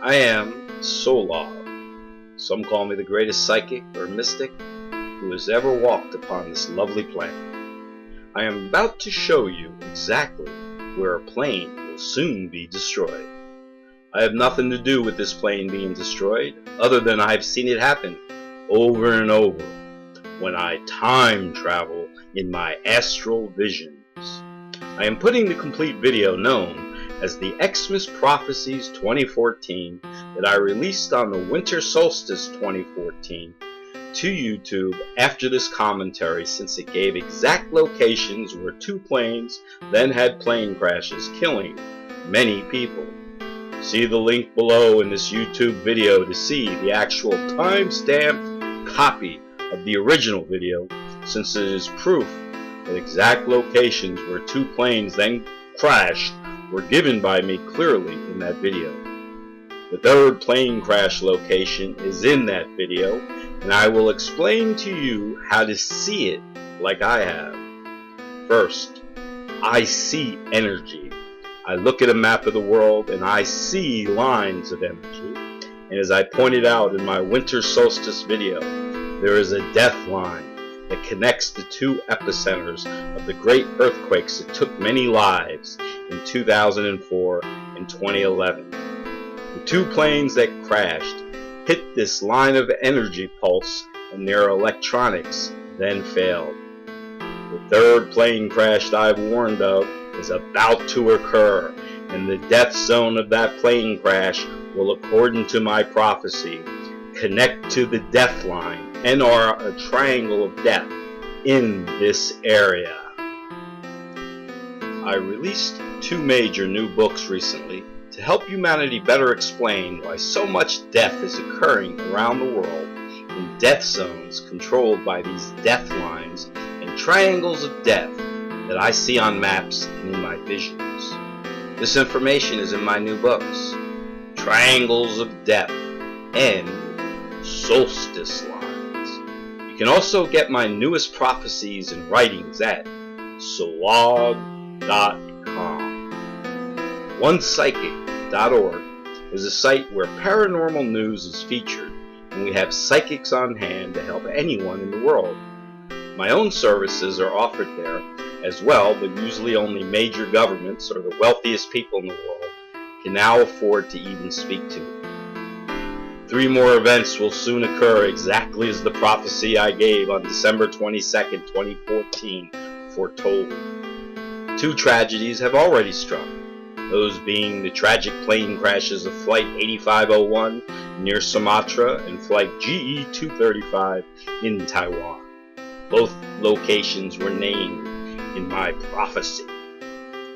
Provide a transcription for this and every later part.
I am Solov. Some call me the greatest psychic or mystic who has ever walked upon this lovely planet. I am about to show you exactly where a plane will soon be destroyed. I have nothing to do with this plane being destroyed, other than I've seen it happen over and over when I time travel in my astral visions. I am putting the complete video known as the Xmas Prophecies 2014 that I released on the winter solstice 2014 to YouTube after this commentary, since it gave exact locations where two planes then had plane crashes, killing many people. See the link below in this YouTube video to see the actual time-stamped copy of the original video, since it is proof that exact locations where two planes then crashed were given by me clearly in that video. The third plane crash location is in that video, and I will explain to you how to see it like I have. First, I see energy. I look at a map of the world and I see lines of energy. And as I pointed out in my winter solstice video, there is a death line that connects the two epicenters of the great earthquakes that took many lives in 2004 and 2011. The two planes that crashed hit this line of energy pulse, and their electronics then failed. The third plane crash I've warned of is about to occur, and the death zone of that plane crash will, according to my prophecy, connect to the death line and are a triangle of death in this area. I released two major new books recently to help humanity better explain why so much death is occurring around the world in death zones controlled by these death lines and triangles of death that I see on maps and in my visions. This information is in my new books, Triangles of Death and Solstice Lines. You can also get my newest prophecies and writings at solog.com. OnePsychic.org is a site where paranormal news is featured, and we have psychics on hand to help anyone in the world. My own services are offered there as well, but usually only major governments or the wealthiest people in the world can now afford to even speak to. 3 more events will soon occur exactly as the prophecy I gave on December 22nd, 2014 foretold. 2 tragedies have already struck, those being the tragic plane crashes of Flight 8501 near Sumatra and Flight GE 235 in Taiwan. Both locations were named in my prophecy.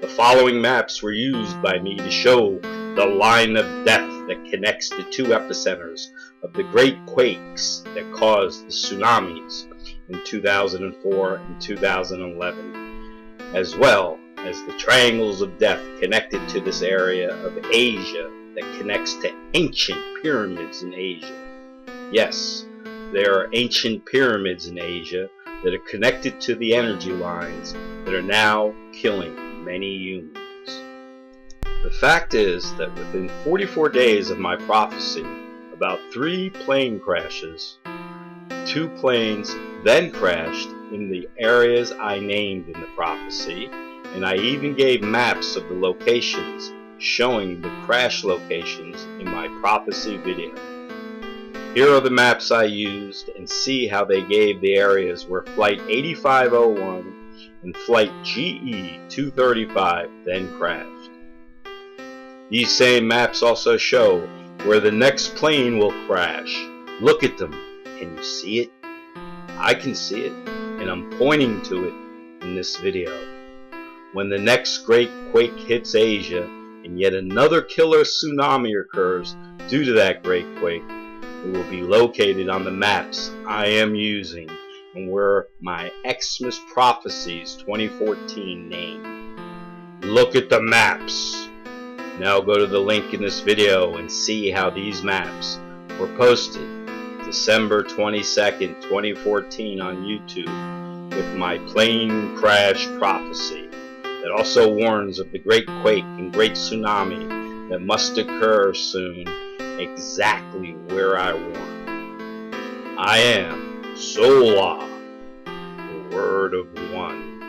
The following maps were used by me to show the line of death that connects the two epicenters of the great quakes that caused the tsunamis in 2004 and 2011, as well as the triangles of death connected to this area of Asia that connects to ancient pyramids in Asia. Yes, there are ancient pyramids in Asia that are connected to the energy lines that are now killing many humans. The fact is that within 44 days of my prophecy, about 3 plane crashes, 2 planes then crashed in the areas I named in the prophecy, and I even gave maps of the locations showing the crash locations in my prophecy video. Here are the maps I used, and see how they gave the areas where Flight 8501 and Flight GE 235 then crashed. These same maps also show where the next plane will crash. Look at them. Can you see it? I can see it, and I'm pointing to it in this video. When the next great quake hits Asia and yet another killer tsunami occurs due to that great quake, it will be located on the maps I am using and where my Xmas Prophecies 2014 named. Look at the maps. Now go to the link in this video and see how these maps were posted December 22nd, 2014 on YouTube with my plane crash prophecy that also warns of the great quake and great tsunami that must occur soon exactly where I want. I am Sola, the word of one.